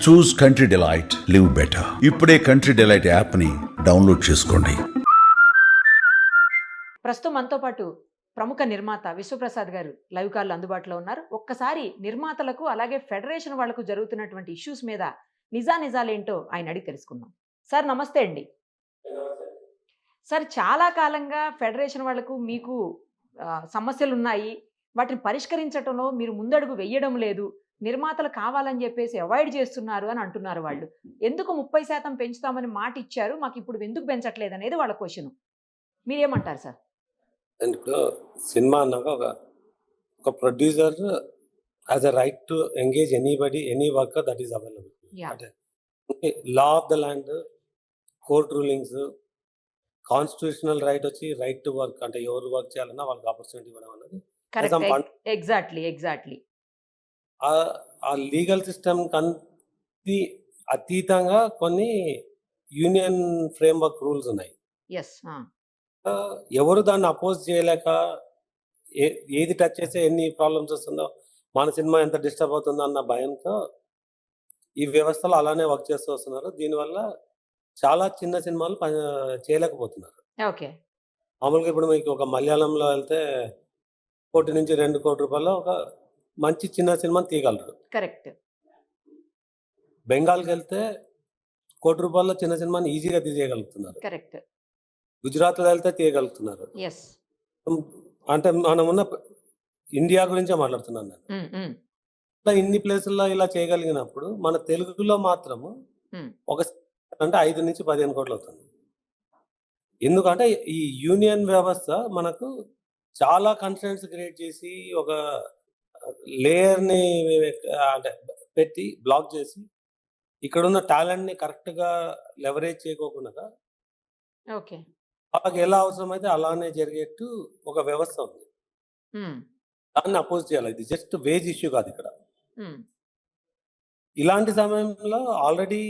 చూస్ country delight, live better. ఇప్పుడే country delight యాప్ని download చేసుకోండి. ప్రస్తుతం మనతో పాటు ప్రముఖ నిర్మాత విశ్వప్రసాద్ గారు లైవ్ కాల్ అందుబాటులో ఉన్నారు. ఒక్కసారి నిర్మాతలకు అలాగే ఫెడరేషన్ వాళ్లకు జరుగుతున్నటువంటి ఇష్యూస్ మీద నిజాలేంటో ఆయన అడిగి తెలుసుకుందాం. సార్ నమస్తే అండి. సార్ చాలా కాలంగా ఫెడరేషన్ వాళ్లకు మీకు సమస్యలు ఉన్నాయి. వాటిని పరిష్కరించడంలో మీరు ముందడుగు వేయడం లేదు. నిర్మాతలు కావాలని చెప్పేసి అవాయిడ్ చేస్తున్నారు అని అంటున్నారు వాళ్ళు. ఎందుకు 30% పెంచుతామని మాట ఇచ్చారు, మాకు ఇప్పుడు ఎందుకు పెంచట్లేదు అనేది వాళ్ళ క్వశ్చన్. మీరేమంటారు సార్? ఇప్పుడు సినిమా అన్నాక ఒక producer has a right to engage anybody, any worker that is available. అంటే law of the land, court rulings, constitutional right వచ్చి రైట్ టు వర్క్, అంటే ఎవరు వర్క్ చేయాలన్నా వాళ్ళకి ఆపర్చునిటీ ఇవ్వడం అనేది ఎగ్జాక్ట్లీ ఆ లీగల్ సిస్టమ్ కంటి అతీతంగా కొన్ని యూనియన్ ఫ్రేమ్వర్క్ రూల్స్ ఉన్నాయి. ఎవరు దాన్ని అపోజ్ చేయలేక ఏది టచ్ చేస్తే ఎన్ని ప్రాబ్లమ్స్ వస్తుందో, మన సినిమా ఎంత డిస్టర్బ్ అవుతుందో అన్న భయంతో ఈ వ్యవస్థలో అలానే వర్క్ చేస్తూ వస్తున్నారు. దీనివల్ల చాలా చిన్న సినిమాలు చేయలేకపోతున్నారు. మామూలుగా ఇప్పుడు మీకు ఒక మలయాళంలో వెళ్తే 1 నుంచి 2 కోట్ల రూపాయలు ఒక మంచి చిన్న సినిమాని తీయగలరు. కరెక్ట్. బెంగాల్కి వెళ్తే 1 కోటి రూపాయల చిన్న సినిమాని ఈజీగా తీయగలుగుతున్నారు. కరెక్ట్. గుజరాత్లో వెళ్తే తీయగలుగుతున్నారు. అంటే మనం ఉన్న ఇండియా గురించే మాట్లాడుతున్నాను నేను. ఇన్ని ప్లేసుల్లో ఇలా చేయగలిగినప్పుడు మన తెలుగులో మాత్రము ఒక అంటే 5 నుంచి 15 కోట్లు అవుతుంది. ఎందుకంటే ఈ యూనియన్ వ్యవస్థ మనకు చాలా కన్స్ట్రెంట్స్ క్రియేట్ చేసి ఒక లేయర్ని అంటే పెట్టి బ్లాక్ చేసి ఇక్కడున్న టాలెంట్ని కరెక్ట్గా లెవరేజ్ చేయకోకుండా వాళ్ళకి ఎలా అవసరమైతే అలానే జరిగేట్టు ఒక వ్యవస్థ ఉంది. దాన్ని అపోజ్ చేయాలి. ఇది జస్ట్ వేజ్ ఇష్యూ కాదు ఇక్కడ. ఇలాంటి సమయంలో ఆల్రెడీ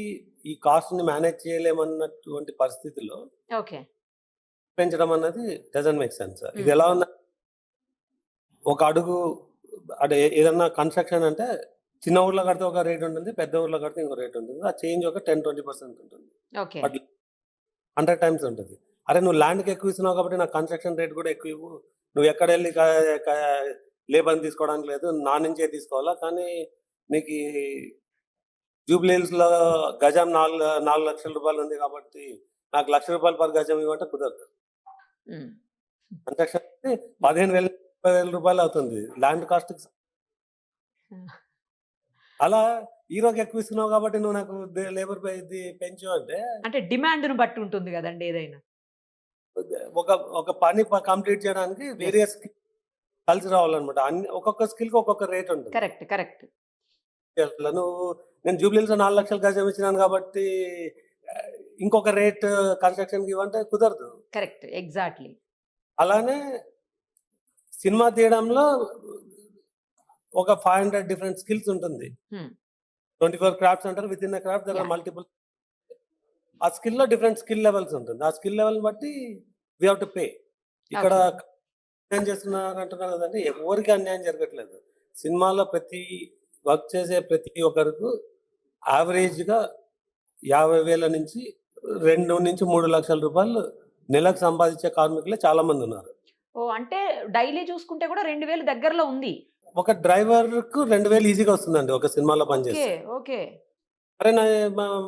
ఈ కాస్ట్ని మేనేజ్ చేయలేమన్నటువంటి పరిస్థితుల్లో పెంచడం అన్నది డజంట్ మేక్ సెన్స్. ఇది ఎలా ఉన్నా ఒక అడుగు అంటే ఏదన్నా కన్స్ట్రక్షన్ అంటే చిన్న ఊర్లో కడితే ఒక రేట్ ఉంటుంది, పెద్ద ఊర్లో కడితే ఇంకో రేట్ ఉంటుంది. ఆ చేంజ్ ఒక 10-20% ఉంటుంది, 100 టైమ్స్ ఉంటుంది. అరే నువ్వు ల్యాండ్కి ఎక్కువ ఇస్తున్నావు కాబట్టి నాకు కన్స్ట్రక్షన్ రేట్ కూడా ఎక్కువ ఇవ్వు. నువ్వు ఎక్కడ వెళ్ళి లేబర్ని తీసుకోవడానికి లేదు, నా నుంచే తీసుకోవాలా. కానీ నీకు జూబ్లీ హిల్స్లో గజం 4 లక్షల రూపాయలు ఉంది కాబట్టి నాకు ₹1,00,000 పర్ గజం ఇవ్వంటే కుదరదు. కన్స్ట్రక్షన్ 15,000 20,000 రూపాయలు అవుతుంది ల్యాండ్ కాస్ట్. అలా హీరోకి ఎక్కువ ఇస్తున్నావు కాబట్టి నువ్వు నాకు లేబర్ పెంచు అంటే డిమాండ్ బట్టి ఉంటుంది కదండి. ఏదైనా ఒక పని కంప్లీట్ చేయడానికి వేరియస్ కలిసి రావాలన్నమాట. ఒక్కొక్క స్కిల్ కి ఒక్కొక్క రేట్ ఉంటుంది. కరెక్ట్. నేను జూబ్లీహిల్స్ 4 లక్షల గజం ఇచ్చినాను కాబట్టి ఇంకొక రేట్ కన్స్ట్రక్షన్ కి ఇవ్వంటే కుదరదు. Correct, exactly. అలానే సినిమా తీయడంలో ఒక 500 డిఫరెంట్ స్కిల్స్ ఉంటుంది. 24 క్రాఫ్ట్స్ అంటారు. Within craft there are multiple. ఆ స్కిల్ లో డిఫరెంట్ స్కిల్ లెవెల్స్ ఉంటుంది. ఆ స్కిల్ లెవెల్ బట్టి వీ హావ్ టు పే. ఇక్కడ అన్యాయం చేస్తున్నారు అంటున్నారు కదండి. ఎవరికి అన్యాయం జరగట్లేదు. సినిమాలో వర్క్ చేసే ప్రతి ఒక్కరికి యావరేజ్గా 50,000 నుంచి 2 నుంచి 3 లక్షల రూపాయలు నెలకు సంపాదించే కార్మికులే చాలా మంది ఉన్నారు. అంటే డైలీ చూసుకుంటే కూడా 2,000 దగ్గరలో ఉంది. ఒక డ్రైవర్ కు 2,000 ఈజీగా వస్తుందండి ఒక సినిమాలో పనిచేస్తే. అరే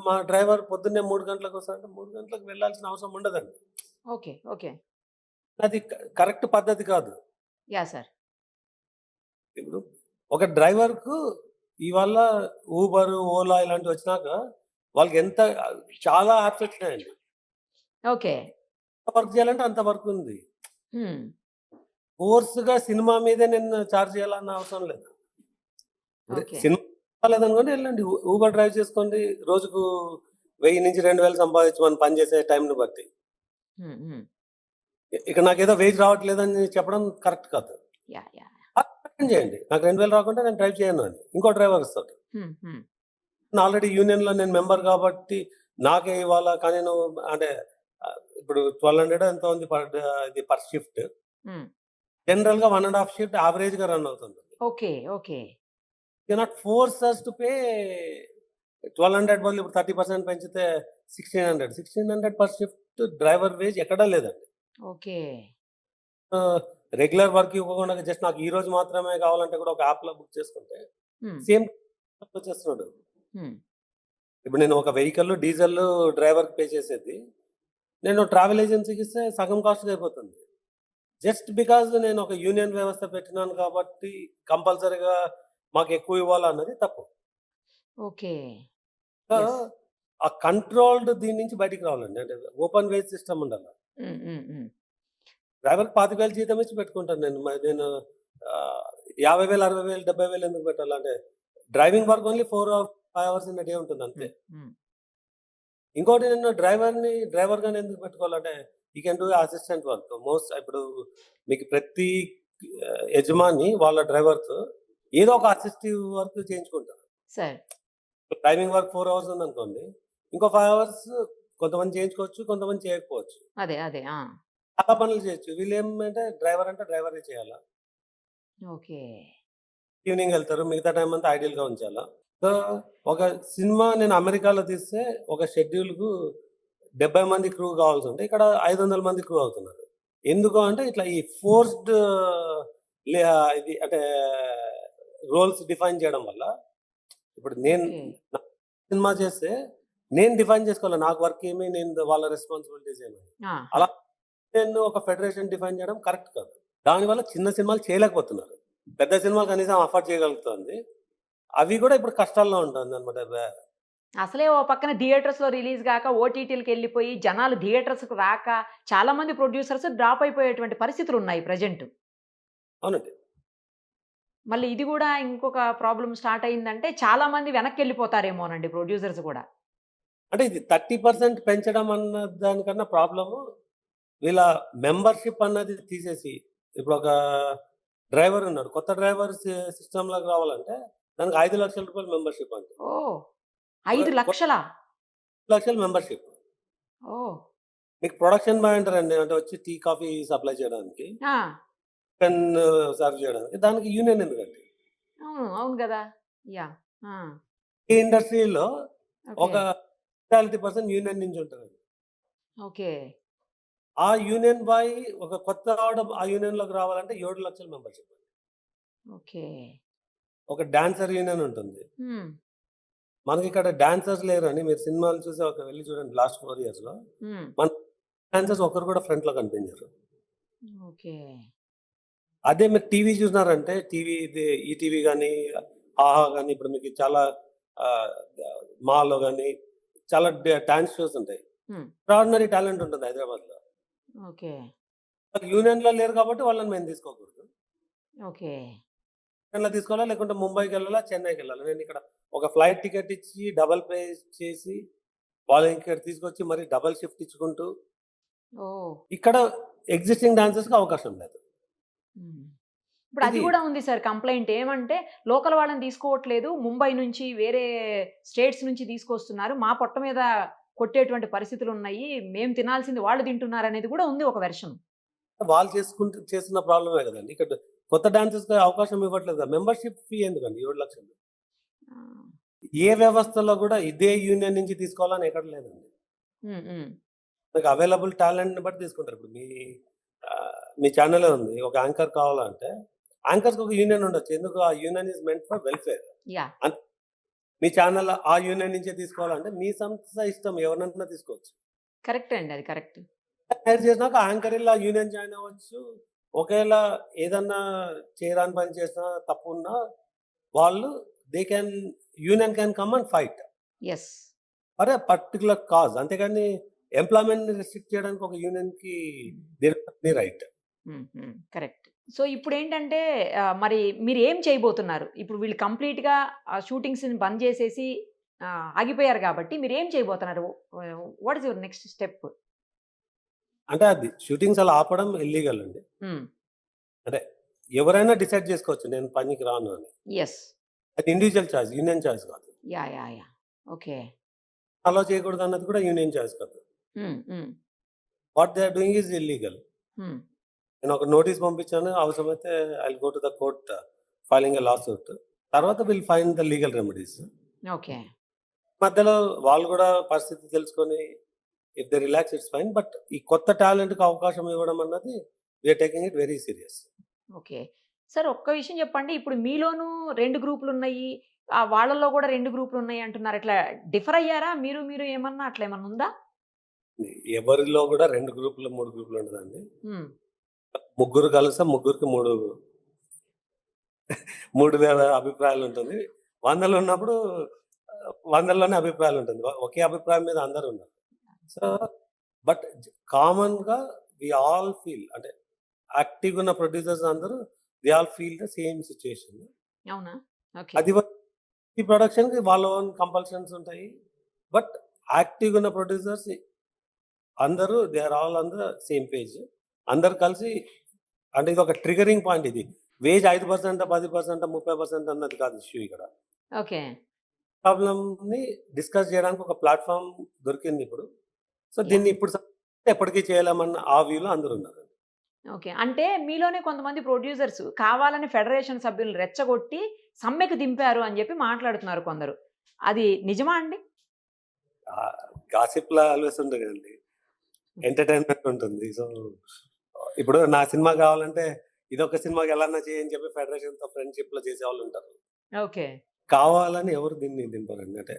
మా డ్రైవర్ పొద్దున్నే 3 గంటలకు వస్తాడంటే 3 గంటలకు వెళ్ళాల్సిన అవసరం ఉండదండి. అది కరెక్ట్ పద్ధతి కాదు. ఇప్పుడు ఒక డ్రైవర్ కు ఇవాళ ఊబర్, ఓలా ఇలాంటివి వచ్చినాక వాళ్ళకి చాలా యాప్స్ వచ్చినాయండి. వర్క్ చేయాలంటే అంత వర్క్ ఉంది. ఫోర్స్గా సినిమా మీదే నేను చార్జ్ చేయాలన్న అవసరం లేదు. సినిమా లేదనుకోండి వెళ్ళండి, ఊబర్ డ్రైవ్ చేసుకోండి. రోజుకు 1000 నుంచి 2,000 సంపాదించమని పనిచేసే టైంని బట్టి. ఇక నాకేదో వేజ్ రావట్లేదని చెప్పడం కరెక్ట్ కాదు. చేయండి, నాకు 2,000 రాకుంటే నేను డ్రైవ్ చేయను అని ఇంకో డ్రైవర్ వస్తాడు. ఆల్రెడీ యూనియన్ లో నేను మెంబర్ కాబట్టి నాకే ఇవ్వాలా. కానీ నువ్వు అంటే ఇప్పుడు 1,200 ఎంత ఉంది పర్ షిఫ్ట్. జనరల్ గా 1.5 షిఫ్ట్ యావరేజ్ గా రన్ అవుతుంది. Okay. Cannot force us to pay 1200 బదులు ఇప్పుడు 30% పెంచితే 1600 పర్ షిఫ్ట్ డ్రైవర్ వేజ్ ఎక్కడా లేదండి. ఓకే. రెగ్యులర్ వర్క్ ఇవ్వకుండా జస్ట్ నాకు ఈ రోజు మాత్రమే కావాలంటే కూడా ఒక యాప్‌లో బుక్ చేసుకుంటే హ్మ్. సేమ్ వచ్చేస్తున్నాడు. హ్మ్. ఇప్పుడు నేను ఒక వెహికల్ డీజిల్ డ్రైవర్‌కి పే చేసేది, నేను ట్రావెల్ ఏజెన్సీకి ఇస్తే సగం కాస్ట్‌కి అయిపోతుంది. జస్ట్ బికాజ్ నేను ఒక యూనియన్ వ్యవస్థ పెట్టినాను కాబట్టి కంపల్సరీగా మాకు ఎక్కువ ఇవ్వాలన్నది తప్పు. ఓకే. So, yes. ఆ కంట్రోల్డ్ దీని నుంచి బయటికి రావాలండి. అంటే ఓపెన్ వేజ్ సిస్టమ్ ఉండాల. హ్మ్. హ్మ్. హ్మ్. డ్రైవర్‌కి 25,000 జీతం ఇచ్చి పెట్టుకుంటాను నేను. మరి నేను 50,000, 60,000, 70,000 ఎందుకు పెట్టాలంటే driving work only 4 or 5 hours in a day ఉంటుంది అంతే. హ్మ్. హ్మ్. ఇంకోటి నేను డ్రైవర్‌గానే ఎందుకు పెట్టుకోవాలంటే he can do assistant work. ఇప్పుడు మీకు ప్రతి యజమాని వాళ్ళ డ్రైవర్‌తో ఏదో ఒక అసిస్టివ్ వర్క్ చేయించుకుంటారు. సరే. డ్రైవింగ్ వర్క్ 4 అవర్స్ ఉందనుకోండి. ఇంకో 5 అవర్స్ కొంతమంది చేయించుకోవచ్చు. కొంతమంది చేయకపోవచ్చు. అదే. అదే. ఆ! చాలా పనులు చేయొచ్చు. వీళ్ళేమంటే డ్రైవర్ అంటే డ్రైవరే చేయాలా. ఓకే. ఈవినింగ్ ఎళ్తారు. మిగతా టైమ్ అంతా ఐడియల్‌గా ఉంచాలా. సో, ఒక సినిమా నేను అమెరికాలో తీస్తే ఒక షెడ్యూల్‌కు 70 మంది క్రూ కావాల్సుంటే ఇక్కడ 500 మంది క్రూ అవుతున్నారు. ఎందుకు అంటే ఇట్లా ఈ ఫోర్స్‌డ్ ఇది అంటే రోల్స్ డిఫైన్ చేయడం వల్ల ఇప్పుడు నేను ఓకే. నా సినిమా చేస్తే నేను డిఫైన్ చేసుకోవాలి. నాకు వర్క్ ఏమి, నేను వాళ్ళ రెస్పాన్సిబిలిటీస్ ఏమి. ఆహా! అలా నేను ఒక ఫెడరేషన్ డిఫైన్ చేయడం కరెక్ట్ కాదు. దానివల్ల చిన్న సినిమాలు చేయలేకపోతున్నారు. పెద్ద సినిమాలు కనీసం అఫోర్డ్ చేయగలుగుతుంది. అవి కూడా ఇప్పుడు కష్టాల్లో ఉంటుందన్నమాట. అసలే ఓ పక్కన థియేటర్స్‌లో రిలీజ్ గాక ఓటీటీలకెళ్ళిపోయి జనాలు థియేటర్స్‌కి రాక చాలామంది ప్రొడ్యూసర్స్ డ్రాప్ అయిపోయేటువంటి పరిస్థితులున్నాయి ప్రెజెంట్. అవునండి. మళ్ళీ ఇది గూడా ఇంకొక ప్రాబ్లమ్ స్టార్ట్ అయిందంటే చాలామంది వెనక్కెళ్ళిపోతారేమోనండి ప్రొడ్యూసర్స్ గూడా. అంటే ఇది 30% పెంచడం అన్న దానికన్నా ప్రాబ్లము వీళ్ళ మెంబర్‌షిప్ అన్నది తీసేసి ఇప్పుడు ఒక డ్రైవర్ ఉన్నాడు. కొత్త డ్రైవర్ సిస్టమ్‌లోకి రావాలంటే దానికి 5,00,000 మెంబర్‌షిప్ అంట. ఓహ్! ఒక 5,00,000 5,00,000 మెంబర్‌షిప్. ఓహ్! మీకు ప్రొడక్షన్ బాయ్ అంటారండి. అంటే వచ్చి టీ, కాఫీ సప్లై చేయడానికి. ఆ! పెన్ సర్వ్ చేయడానికి. దానికి యూనియన్ ఎందుకండి? అవును. అవును గదా! యాహ్! ఆ! ఈ ఇండస్ట్రీలో ఓకే. ఒక 40% యూనియన్ నుంచి ఉంటదండి. ఓకే. ఆ యూనియన్ బాయ్ ఒక కొత్తవాడు ఆ యూనియన్‌లోకి రావాలంటే 7,00,000 మెంబర్‌షిప్. ఓకే. ఒక డాన్సర్ యూనియన్ ఉంటుంది. హ్మ్. మనకిక్కడ డాన్సర్స్ లేరండి. మీరు సినిమాలు చూసి వెళ్లి చూడండి లాస్ట్ 4 ఇయర్స్‌లో. హ్మ్. మన డాన్సర్స్ ఒక్కరు కూడా ఫ్రంట్‌లో కనిపించరు. ఓకే. అదే మీరు టీవీ చూసినారంటే ఈటీవీ గాని, ఆహా! గాని ఇప్పుడు మీకు చాలా ఆహ్, మాలో గాని చాలా డాన్స్ షోస్ ఉంటాయి. హ్మ్. ఎక్స్ట్రార్డినరీ టాలెంట్ ఉంటుంది హైదరాబాద్‌లో. ఓకే. వాళ్ళు యూనియన్‌లో లేరు కాబట్టి వాళ్ళని మేము తీసుకోకూడదు. ఓకే. యూనియన్‌లో తీసుకోవాలా లేకుంటే ముంబైకెళ్ళాలా, చెన్నైకెళ్ళాలా. నేనిక్కడ ఒక ఫ్లైట్ టికెట్ ఇచ్చి డబుల్ పే చేసి వాళ్ళని ఇక్కడ తీసుకొచ్చి మరి డబుల్ షిఫ్ట్ ఇచ్చుకుంటూ ఓహ్! ఇక్కడ ఎగ్జిస్టింగ్ డాన్సర్స్‌కి అవకాశం లేదు. హ్మ్. ఇప్పుడు అది ఇది గూడా ఉంది సార్ కంప్లెయింట్. ఏమంటే లోకల్ వాళ్ళని తీసుకోవట్లేదు. ముంబై నుంచి వేరే స్టేట్స్ నుంచి తీసుకొస్తున్నారు. మా పొట్ట మీద కొట్టేటువంటి పరిస్థితులున్నాయి. మేము తినాల్సింది వాళ్ళు తింటున్నారనేది గూడా ఉంది ఒక వెర్షన్. వాళ్ళు చేస్తున్న ప్రాబ్లమే గదండీ. ఇక్కడ కొత్త డాన్సర్స్‌కి అవకాశం ఇవ్వట్లేదు. మెంబర్‌షిప్ ఫీ ఎందుకండి 7,00,000? ఆ! ఏ వ్యవస్థలో గూడా ఇదే యూనియన్ నుంచి తీసుకోవాలని ఎక్కడ లేదండి. హ్మ్. హ్మ్. మీకు అవైలబుల్ టాలెంట్‌ని బట్టి తీసుకుంటారు. ఇప్పుడు మీ ఛానెలే ఉంది. ఒక యాంకర్ కావాలంటే యాంకర్స్‌కి ఒక యూనియన్ ఉండొచ్చు. ఎందుకు ఆ union is meant for welfare. Yeah! An me channel ఆ యూనియన్ నుంచే తీసుకోవాలంటే మీ సంస్థ ఇష్టం ఎవరినన్నా తీసుకోవచ్చు. కరెక్టే అండి. అది కరెక్ట్. హైర్ చేసినాక యాంకర్ ఇలా యూనియన్ జాయిన్ అవ్వచ్చు. ఒకేళ ఏదన్నా చేయరాని పని చేసినా, తప్పున్నా వాళ్ళు they can union can come and fight yes. For a particular cause. అంతేగాని ఎంప్లాయ్‌మెంట్‌ని రిస్ట్రిక్ట్ చేయడానికి ఒక యూనియన్‌కి హ్మ్. There is any right. హ్మ్. హ్మ్. కరెక్ట్. సో, ఇప్పుడేంటంటే మరి మీరేం చేయబోతున్నారు? ఇప్పుడు వీళ్ళు కంప్లీట్‌గా షూటింగ్స్‌ని బంద్ చేసేసి ఆగిపోయారు గాబట్టి మీరేం చేయబోతున్నారు? What is your next step? అంటే అది షూటింగ్స్ అలా ఆపడం ఇల్లీగల్ అండి. హ్మ్. అంటే ఎవరైనా డిసైడ్ చేసుకోవచ్చు నేను పనికి రాను అని. యెస్. అది ఇండివిడ్యువల్ చాయిస్. యూనియన్ చాయిస్ కాదు. Yeah! Yeah! Yeah! Okay. Allow చేయకూడదన్నది కూడా యూనియన్ చాయిస్ కాదు. Hmm. Hmm. What they are doing is illegal. Hmm. నేను ఒక నోటీస్ పంపించాను. అవసరమైతే I will go to the court filing a lawsuit. తర్వాత will find the legal remedies. Okay. మధ్యలో వాళ్ళు కూడా పరిస్థితి తెలుసుకొని if they relax it's fine. But ఈ కొత్త టాలెంట్‌కి అవకాశం ఇవ్వడం అన్నది we are taking it very serious. Okay. Sir ఒక్క విషయం చెప్పండి. ఇప్పుడు మీలోనూ 2 గ్రూపులున్నయి. వాళ్ళలో గూడా 2 గ్రూపులున్నయి అంటున్నారు. ఇట్లా డిఫర్ అయ్యారా? మీరు ఏమన్నా అట్లేమన్నా ఉందా? ఎవరిలో కూడా 2 గ్రూపులు, 3 గ్రూపులు ఉండదండి. హ్మ్. ముగ్గురు కలిస్తే ముగ్గురికి 3 అభిప్రాయాలు ఉంటుంది. 100లో ఉన్నప్పుడు 100లోనే అభిప్రాయాలు ఉంటుంది. ఒకే అభిప్రాయం మీద అందరూ ఉండరు. సో, బట్ కామన్‌గా వి ఆల్ ఫీల్ అంటే యాక్టివ్‌గా ఉన్న ప్రొడ్యూసర్స్ అందరూ they all feel the same situation. అవునా? ఓకే. అది ఈ ప్రొడక్షన్‌కి వాళ్ళ ఓన్ కంపల్షన్స్ ఉంటాయి. బట్ యాక్టివ్‌గా ఉన్న ప్రొడ్యూసర్స్ అందరూ they are all on the same page. అందరూ కలిసి అంటే ఇదొక ట్రిగరింగ్ పాయింట్ ఇది. వేజ్ 5%, 10%, 30% అన్నది కాదు ఇష్యూ ఇక్కడ. ఓకే. ప్రాబ్లమ్‌ని డిస్కస్ చేయడానికి ఒక ప్లాట్‌ఫార్మ్ దొరికిందిప్పుడు. So, yeah! దీన్ని ఇప్పుడు ఎప్పటికి చేయలేమన్న ఆ వ్యూలో అందరున్నారు. ఓకే. అంటే మీలోనే కొంతమంది ప్రొడ్యూసర్స్ కావాలని ఫెడరేషన్ సభ్యులను రెచ్చగొట్టి సమ్మెకు దింపారు అని జెప్పి మాట్లాడుతున్నారు కొందరు. అది నిజమా అండి? గాసిప్‌లా ఆల్వేస్ ఉంటది కదండీ. ఎంటర్‌టైన్‌మెంట్ ఉంటుంది. సో, ఇప్పుడు నా సినిమా కావాలంటే ఇదొక సినిమాకి ఎలాన్నా చేయని చెప్పి ఫెడరేషన్‌తో ఫ్రెండ్‌షిప్‌లో చేసేవాళ్ళుంటారు. ఓకే. కావాలని ఎవరు దీన్ని దింపరండి. అంటే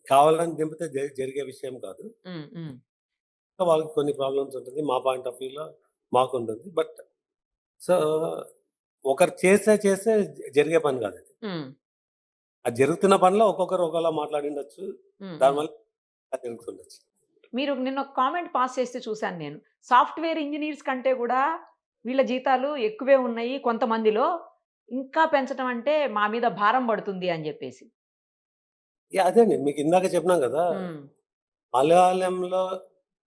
కావాలని దింపితే జరిగే విషయం కాదు. హ్మ్. హ్మ్. సో, వాళ్ళకి కొన్ని ప్రాబ్లమ్స్ ఉంటుంది. మా పాయింట్ ఆఫ్ వ్యూలో మాకుంటుంది. బట్ సో, ఒకరు చేస్తే జరిగే పని కాదది. హ్మ్. అది జరుగుతున్న పనిలో ఒక్కొక్కరు ఒకలా మాట్లాడిండొచ్చు. హ్మ్. హ్మ్. దానివల్ల జరుగుతుండొచ్చు. మీరు నిన్న ఒక కామెంట్ పాస్ చేస్తే చూసాను నేను. సాఫ్ట్‌వేర్ ఇంజినీర్స్ కంటే గూడా వీళ్ళ జీతాలు ఎక్కువే ఉన్నాయి కొంతమందిలో. ఇంకా పెంచటం అంటే మా మీద భారం పడుతుంది అని జెప్పేసి. యాహ్! అదేండి మీకు ఇందాక చెప్పినాం కదా! హ్మ్. మలయాళంలో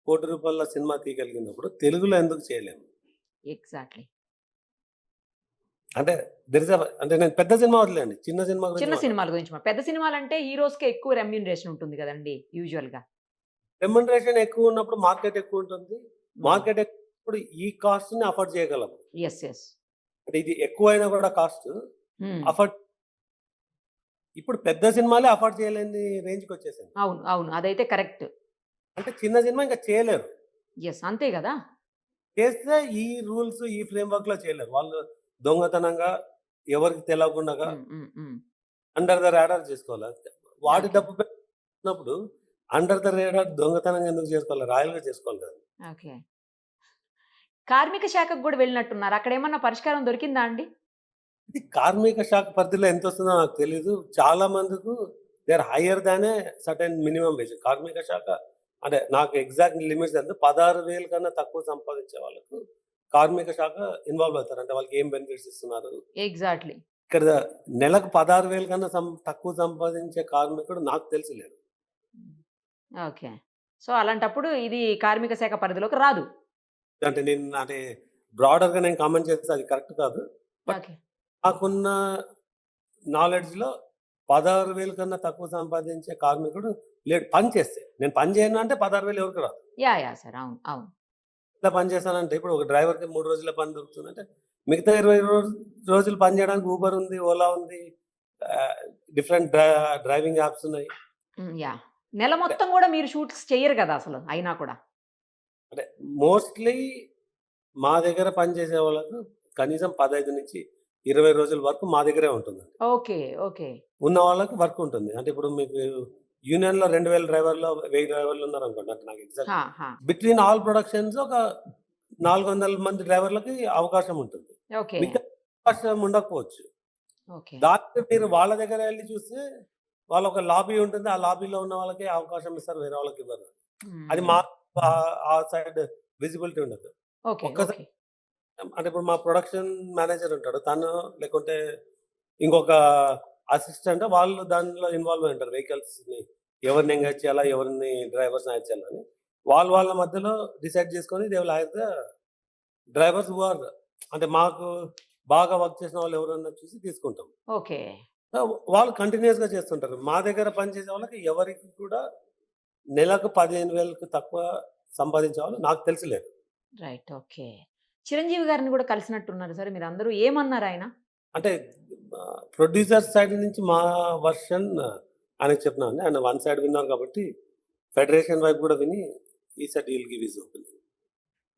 ₹1,00,00,000 సినిమా తీయగలిగినప్పుడు తెలుగులో ఎందుకు చేయలేము? ఎగ్జాక్ట్‌లీ. అంటే దేర్ ఇస్ అంటే నేను పెద్ద సినిమా వదిలేయండి. చిన్న సినిమా గురించి చిన్న సినిమాల మాట్లాడుతున్నా. గురించి పెద్ద సినిమాలంటే హీరోస్‌కే ఎక్కువ రెమ్యూనరేషన్ ఉంటుంది గదండీ యూజువల్‌గా. రెమ్యునరేషన్ ఎక్కువున్నప్పుడు మార్కెట్ ఎక్కువుంటుంది. హ్మ్. మార్కెట్ ఎక్కువున్నప్పుడు ఈ కాస్ట్‌ని అఫోర్డ్ చేయగలము. యెస్. యెస్. అంటే ఇది ఎక్కువైనా కూడా కాస్ట్ హ్మ్. అఫోర్డ్ ఇప్పుడు పెద్ద సినిమాలే అఫోర్డ్ చేయలేని రేంజ్‌కొచ్చేసాయి. అవును. అవును. అదైతే కరెక్ట్. అంటే చిన్న సినిమా ఇంక చేయలేరు. యెస్. అంతే గదా! చేస్తే ఈ రూల్స్, ఈ ఫ్రేమ్‌వర్క్‌లో చేయలేరు. వాళ్ళు దొంగతనంగా ఎవరికీ తెలవకుండగా హ్మ్. హ్మ్. హ్మ్. అండర్ ద రాడార్ చేసుకోవాలి. వాడి ఓకే. డబ్బు పెట్టినప్పుడు అండర్ ద రాడార్ దొంగతనంగా ఎందుకు చేసుకోవాలి? రాయల్‌గా చేసుకోవాలి కదా! ఓకే. కార్మిక శాఖకు గూడా వెళ్ళినట్టున్నారు. అక్కడేమన్నా పరిష్కారం దొరికిందా అండి? ఇది కార్మిక శాఖ పరిధిలో ఎంతొస్తుందో నాకు తెలీదు. చాలా మందికు they are higher than a certain minimum wage. కార్మిక శాఖ అంటే నాకు ఎగ్జాక్ట్ లిమిట్స్ తెలీదు. 16,000 కన్నా తక్కువ సంపాదించే వాళ్ళకు కార్మిక శాఖ ఇన్వాల్వ్ అవుతారు. అంటే వాళ్ళకి ఏం బెనిఫిట్స్ ఇస్తున్నారు? ఎగ్జాక్ట్‌లీ. ఇక్కడ నెలకు 16,000 కన్నా తక్కువ సంపాదించే కార్మికుడు నాకు తెలిసి లేడు. ఓకే. సో, అలాంటప్పుడు ఇది కార్మిక శాఖ పరిధిలోకి రాదు. అంటే అంటే బ్రాడర్‌గా నేను కామెంట్ చేస్తే అది కరెక్ట్ కాదు. But okay. నాకున్న నాలెడ్జ్‌లో 16,000 కన్నా తక్కువ సంపాదించే కార్మికుడు లేడు. పని చేస్తే. నేను పని చేయను అంటే 16,000 ఎవరికి రాదు. యాహ్! యాహ్! సార్. అవును. అవును. ఇట్లా పని చేస్తానంటే ఇప్పుడు ఒక డ్రైవర్‌కి 3 రోజులే పని దొరుకుతుందంటే మిగతా 20 రోజులు పని చేయడానికి ఊబర్ ఉంది, ఓలా ఉంది. ఆహ్, డిఫరెంట్ డ్రైవింగ్ యాప్స్ ఉన్నాయి. హ్మ్. యాహ్! నెల అంటే మొత్తం గూడా మీరు షూట్స్ చెయ్యరు గదా! అసలు అయినా కూడా. అంటే మోస్ట్‌లీ మా దగ్గర పనిచేసే వాళ్ళకు కనీసం 15-20 రోజుల వరకు మా దగ్గరే ఉంటుందండి. ఓకే. ఓకే. ఉన్న వాళ్ళకి వర్క్ ఉంటుంది. అంటే ఇప్పుడు మీకు యూనియన్‌లో 2000 డ్రైవర్లు, 1000 డ్రైవర్లు ఉన్నారనుకోండి. అంటే నాకు ఎగ్జాక్ట్ హా! హా! బిట్వీన్ ఆల్ ప్రొడక్షన్స్ ఒక 400 మంది డ్రైవర్లకి అవకాశం ఉంటుంది. ఓకే. మిగతా అవకాశం ఉండకపోవచ్చు. ఓకే. దానికి మీరు వాళ్ళ దగ్గర ఎళ్లి చూస్తే వాళ్ళొక లాబీ ఉంటుంది. ఆ లాబీలో ఉన్న వాళ్ళకే అవకాశం ఇస్తారు. వేరే వాళ్ళకి ఇవ్వరు. అది హ్మ్. మాకు ఆ సైడ్ విజిబిలిటీ ఉండదు. ఓకే. ఒక్కసారి ఓకే. అంటే ఇప్పుడు మా ప్రొడక్షన్ మేనేజర్ ఉంటాడు. తను లేకుంటే ఇంకొక అసిస్టెంట్ వాళ్ళు దానిలో ఇన్వాల్వ్ అయి ఉంటారు. వెహికల్స్‌ని ఎవరిని ఎంగేజ్ చేయాలా? ఎవరిని డ్రైవర్స్‌ని హైర్ చేయాలని. వాళ్ళ మధ్యలో డిసైడ్ చేసుకొని they will hire the drivers who are అంటే మాకు బాగా వర్క్ చేసిన వాళ్ళు ఎవరన్నా చూసి తీసుకుంటాం. ఓకే. సో, వాళ్ళు కంటిన్యూయస్‌గా చేస్తుంటారు. మా దగ్గర పనిచేసే వాళ్ళకి ఎవరికి కూడా నెలకు 15,000కి తక్కువ సంపాదించే వాళ్ళు నాకు తెలిసి లేరు. రైట్. ఓకే. చిరంజీవి గారిని గూడా కలిసినట్టున్నారు సార్ మీరందరూ. ఏమన్నారాయన? అంటే ప్రొడ్యూసర్ సైడ్ నుంచి మా వర్షన్ ఆయనకు చెప్పినా అండి, ఆయన వన్ సైడ్ విన్నారు కాబట్టి ఫెడరేషన్ వైపు కూడా విని ఈ set we'll give his opinion.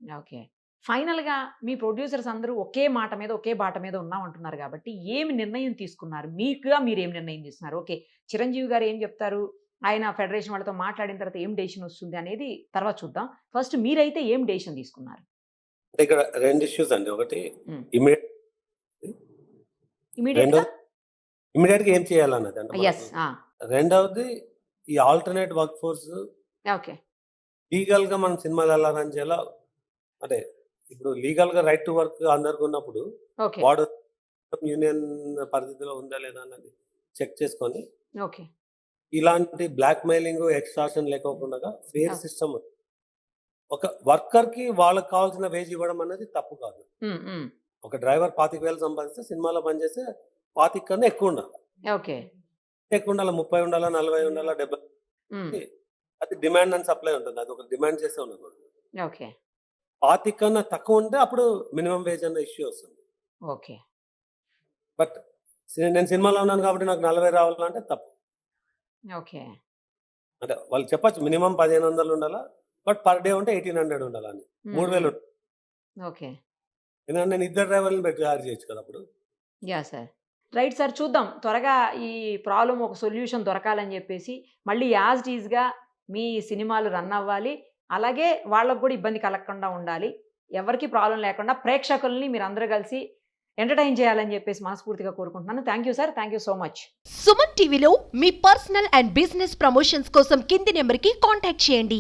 Okay. ఫైనల్‌గా మీ ప్రొడ్యూసర్స్ అందరూ ఒకే మాట మీద, ఒకే బాట మీద ఉన్నామంటున్నారు కాబట్టి, ఏమి నిర్ణయం తీసుకున్నారు? మీరేం నిర్ణయం తీసుకున్నారు? ఓకే. చిరంజీవి గారు ఏం చెప్తారు? ఆయన ఫెడరేషన్ వాళ్ళతో మాట్లాడిన తర్వాత ఏం డెసిషన్ వస్తుంది అనేది తర్వాత చూద్దాం. ఫస్ట్ మీరైతే ఏం డెసిషన్ తీసుకున్నారు? అంటే ఇక్కడ 2 ఇష్యూస్ అండి. ఒకటి హ్మ్. ఇమ్మీడియేట్ ఇమ్మీడియేట్‌గా ఇమ్మీడియేట్‌గా ఏం చేయాలన్నది. అంటే యెస్. మనకు రెండవది ఈ ఆల్టర్‌నేట్ వర్క్ ఫోర్స్ ఓకే. లీగల్‌గా మనం సినిమాలలో రన్ చేయాలా, అంటే ఇప్పుడు లీగల్‌గా రైట్ టు వర్క్ అందరికి ఉన్నప్పుడు ఓకే. వాడు యూనియన్ పరిధిలో ఉందా లేదా అన్నది చెక్ చేసుకొని, ఓకే. ఇలాంటి బ్లాక్ మెయిలింగ్, ఎక్స్‌టార్షన్ లేకోకుండా ఫెయిర్ సిస్టమ్ ఒక వర్కర్‌కి వాళ్ళకి కావాల్సిన వేజ్ ఇవ్వడం అనేది తప్పు కాదు. హ్మ్. హ్మ్. ఒక డ్రైవర్ 25,000 సంపాదిస్తే సినిమాలో పనిచేస్తే 25 కన్నా ఎక్కువ ఉండాలి. ఓకే. ఎక్కువ ఉండాలి, 30 ఉండాలా, 40 ఉండాలా, 70. హ్మ్. అది డిమాండ్ అండ్ సప్లై ఉంటుంది. అది ఒక డిమాండ్ చేస్తే ఉండకూడదు. ఓకే. 25 కన్నా తక్కువ ఉంటే అప్పుడు మినిమమ్ వేజ్ అన్న ఇష్యూ వస్తుంది. ఓకే. బట్ నేను సినిమాలో ఉన్నాను కాబట్టి నాకు 40 రావాలంటే తప్పు. ఓకే. అంటే వాళ్ళు చెప్పొచ్చు మినిమమ్ 1500 ఉండాలా, బట్ పర్ డే ఉంటే 1800 ఉండాలని. హ్మ్. 3000 ఓకే. ఎందుకంటే నేను ఇద్దరు డ్రైవర్‌లని పెట్టి హైర్ చేయొచ్చు కదా అప్పుడు. యాహ్! సార్. Right sir. చూద్దాం. త్వరగా ఈ ప్రాబ్లమ్ ఒక సొల్యూషన్ దొరకాలని జెప్పేసి, మళ్ళీ యాజ్ ఇట్ ఈస్‌గా మీ సినిమాలు రన్ అవ్వాలి. అలాగే వాళ్ళకి గూడా ఇబ్బంది కలగకుండా ఉండాలి. ఎవరికీ ప్రాబ్లమ్ లేకుండా ప్రేక్షకుల్ని మీరందరూ కలిసి ఎంటర్‌టైన్ చేయాలని జెప్పేసి మనస్ఫూర్తిగా కోరుకుంటున్నాను. Thank you sir. Thank you so much. Suman టీవీలో మీ పర్సనల్ అండ్ బిజినెస్ ప్రమోషన్స్ కోసం కింది నెంబర్కి కాంటాక్ట్ చేయండి.